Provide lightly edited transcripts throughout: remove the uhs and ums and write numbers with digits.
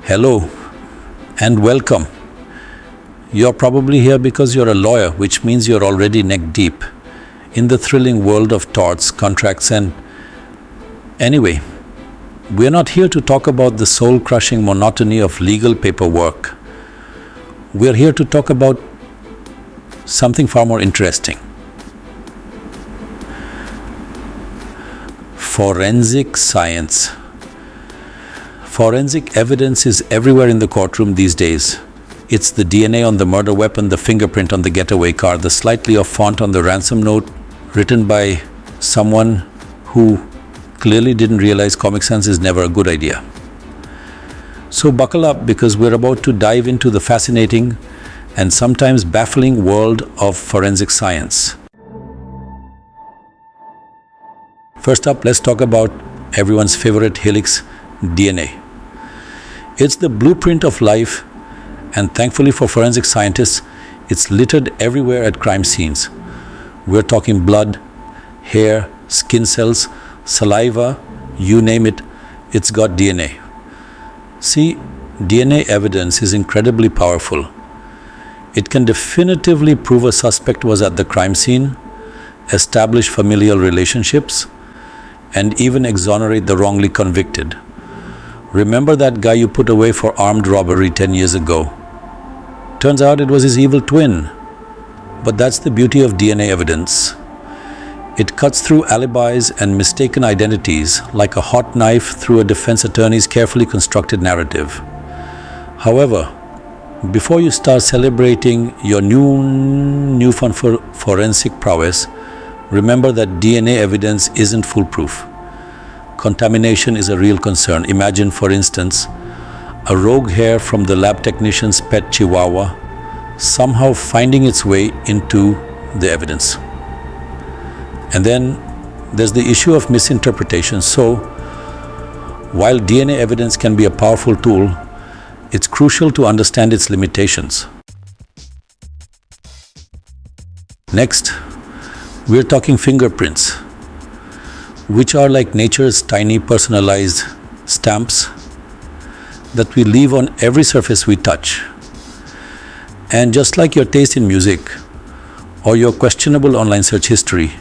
Hello and welcome. You're probably here because you're a lawyer, which means you're already neck deep in the thrilling world of torts, contracts, and anyway, we're not here to talk about the soul-crushing monotony of legal paperwork. We're here to talk about something far more interesting. Forensic science. Forensic evidence is everywhere in the courtroom these days. It's the DNA on the murder weapon, the fingerprint on the getaway car, the slightly off font on the ransom note written by someone who clearly didn't realize Comic Sans is never a good idea. So buckle up, because we're about to dive into the fascinating and sometimes baffling world of forensic science. First up, let's talk about everyone's favorite helix, DNA. It's the blueprint of life, and thankfully for forensic scientists, it's littered everywhere at crime scenes. We're talking blood, hair, skin cells, saliva, you name it, it's got DNA. See, DNA evidence is incredibly powerful. It can definitively prove a suspect was at the crime scene, establish familial relationships, and even exonerate the wrongly convicted. Remember that guy you put away for armed robbery 10 years ago? Turns out it was his evil twin. But that's the beauty of DNA evidence. It cuts through alibis and mistaken identities like a hot knife through a defense attorney's carefully constructed narrative. However, before you start celebrating your newfound forensic prowess, remember that DNA evidence isn't foolproof. Contamination is a real concern. Imagine, for instance, a rogue hair from the lab technician's pet chihuahua somehow finding its way into the evidence. And then there's the issue of misinterpretation. So, while DNA evidence can be a powerful tool, it's crucial to understand its limitations. Next, we're talking fingerprints, which are like nature's tiny personalized stamps that we leave on every surface we touch. And just like your taste in music or your questionable online search history,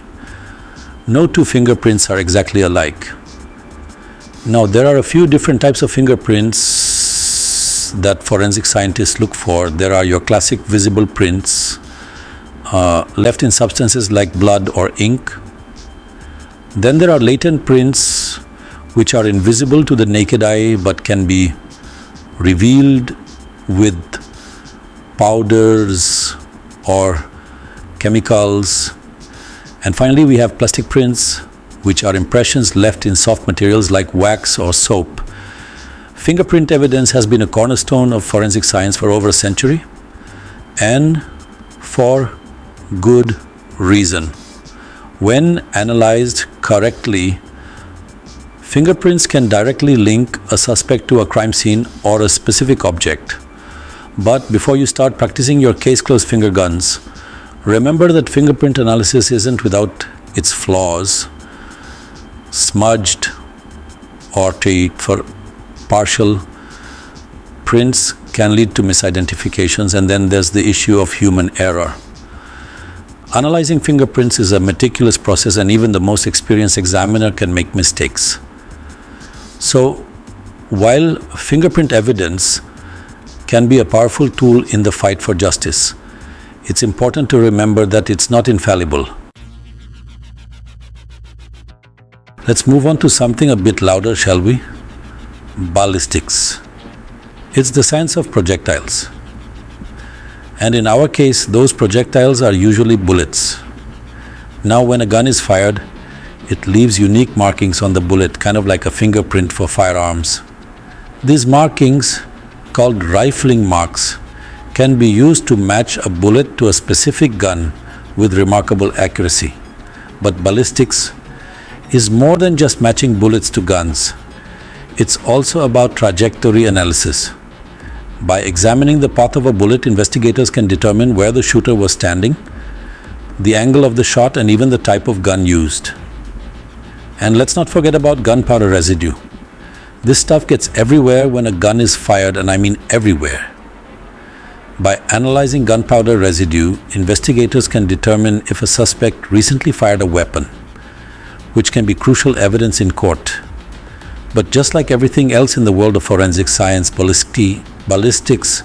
no two fingerprints are exactly alike. Now, there are a few different types of fingerprints that forensic scientists look for. There are your classic visible prints left in substances like blood or ink. Then there are latent prints which are invisible to the naked eye but can be revealed with powders or chemicals. And finally, we have plastic prints, which are impressions left in soft materials like wax or soap. Fingerprint evidence has been a cornerstone of forensic science for over a century, and for good reason. When analyzed correctly, fingerprints can directly link a suspect to a crime scene or a specific object. But before you start practicing your case-closed finger guns, remember that fingerprint analysis isn't without its flaws. Smudged or for partial prints can lead to misidentifications, and then there's the issue of human error. Analyzing fingerprints is a meticulous process, and even the most experienced examiner can make mistakes. So, while fingerprint evidence can be a powerful tool in the fight for justice, it's important to remember that it's not infallible. Let's move on to something a bit louder, shall we? Ballistics. It's the science of projectiles. And in our case, those projectiles are usually bullets. Now, when a gun is fired, it leaves unique markings on the bullet, kind of like a fingerprint for firearms. These markings, called rifling marks, can be used to match a bullet to a specific gun with remarkable accuracy. But ballistics is more than just matching bullets to guns. It's also about trajectory analysis. By examining the path of a bullet, investigators can determine where the shooter was standing, the angle of the shot, and even the type of gun used. And let's not forget about gunpowder residue. This stuff gets everywhere when a gun is fired, and I mean everywhere. By analyzing gunpowder residue, investigators can determine if a suspect recently fired a weapon, which can be crucial evidence in court. But just like everything else in the world of forensic science, ballistics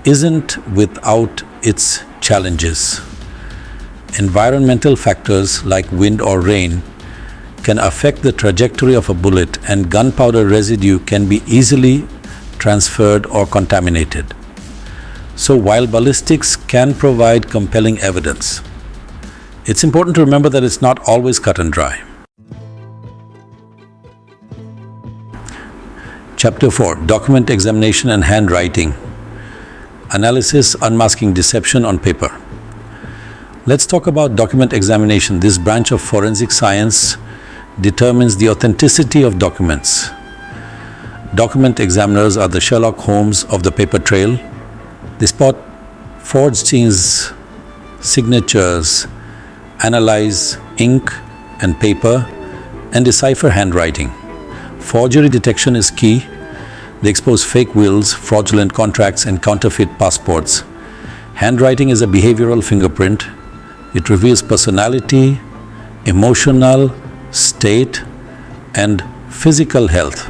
isn't without its challenges. Environmental factors like wind or rain can affect the trajectory of a bullet, and gunpowder residue can be easily transferred or contaminated. So while ballistics can provide compelling evidence, it's important to remember that it's not always cut and dry. Chapter 4: Document Examination and Handwriting. Analysis, Unmasking Deception on Paper. Let's talk about document examination. This branch of forensic science determines the authenticity of documents. Document examiners are the Sherlock Holmes of the paper trail. They spot forged signatures, analyze ink and paper, and decipher handwriting. Forgery detection is key. They expose fake wills, fraudulent contracts, and counterfeit passports. Handwriting is a behavioral fingerprint. It reveals personality, emotional state, and physical health.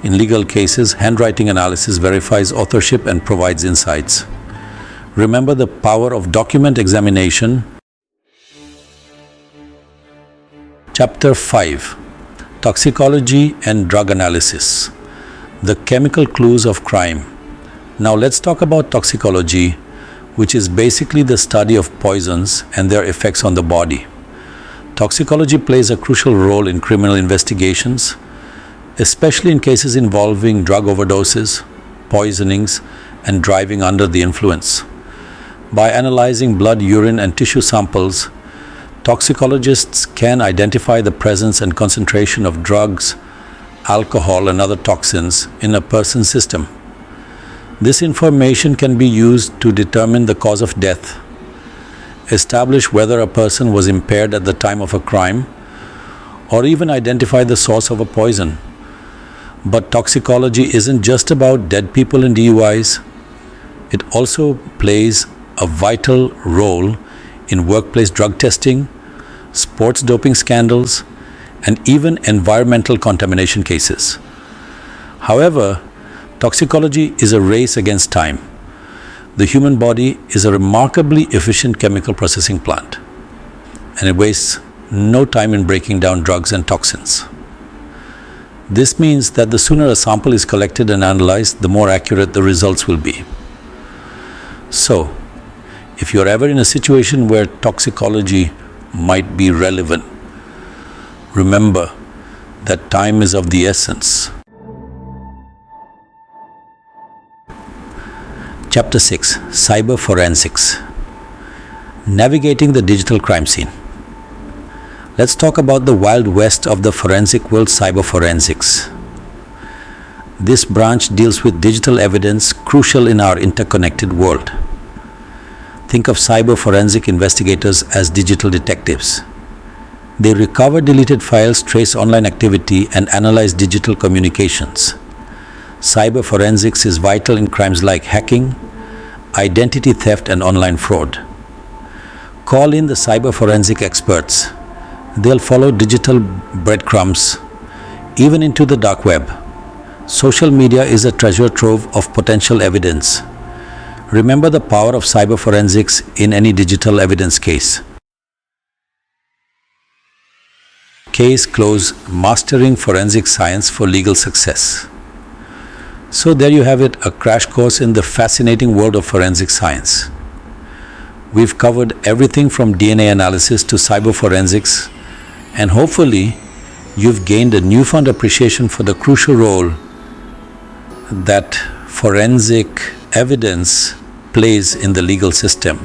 In legal cases, handwriting analysis verifies authorship and provides insights. Remember the power of document examination. Chapter 5: Toxicology and Drug Analysis. The chemical clues of crime. Now let's talk about toxicology, which is basically the study of poisons and their effects on the body. Toxicology plays a crucial role in criminal investigations, especially in cases involving drug overdoses, poisonings, and driving under the influence. By analyzing blood, urine, and tissue samples, toxicologists can identify the presence and concentration of drugs, alcohol, and other toxins in a person's system. This information can be used to determine the cause of death, establish whether a person was impaired at the time of a crime, or even identify the source of a poison. But toxicology isn't just about dead people and DUIs. It also plays a vital role in workplace drug testing, sports doping scandals, and even environmental contamination cases. However, toxicology is a race against time. The human body is a remarkably efficient chemical processing plant, and it wastes no time in breaking down drugs and toxins. This means that the sooner a sample is collected and analyzed, the more accurate the results will be. So, if you're ever in a situation where toxicology might be relevant, remember that time is of the essence. Chapter 6: Cyber Forensics. Navigating the digital crime scene. Let's talk about the wild west of the forensic world, cyber forensics. This branch deals with digital evidence crucial in our interconnected world. Think of cyber forensic investigators as digital detectives. They recover deleted files, trace online activity, and analyze digital communications. Cyber forensics is vital in crimes like hacking, identity theft, and online fraud. Call in the cyber forensic experts. They'll follow digital breadcrumbs even into the dark web. Social media is a treasure trove of potential evidence. Remember the power of cyber forensics in any digital evidence case. Case close: Mastering Forensic Science for Legal Success. So there you have it, a crash course in the fascinating world of forensic science. We've covered everything from DNA analysis to cyber forensics, and hopefully you've gained a newfound appreciation for the crucial role that forensic evidence plays in the legal system.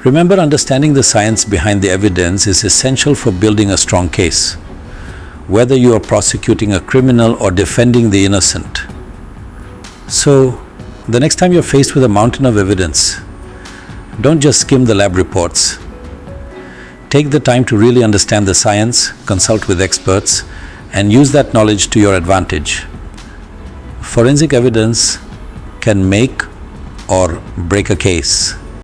Remember, understanding the science behind the evidence is essential for building a strong case, whether you are prosecuting a criminal or defending the innocent. So, the next time you're faced with a mountain of evidence, don't just skim the lab reports. Take the time to really understand the science, consult with experts, and use that knowledge to your advantage. Forensic evidence can make or break a case.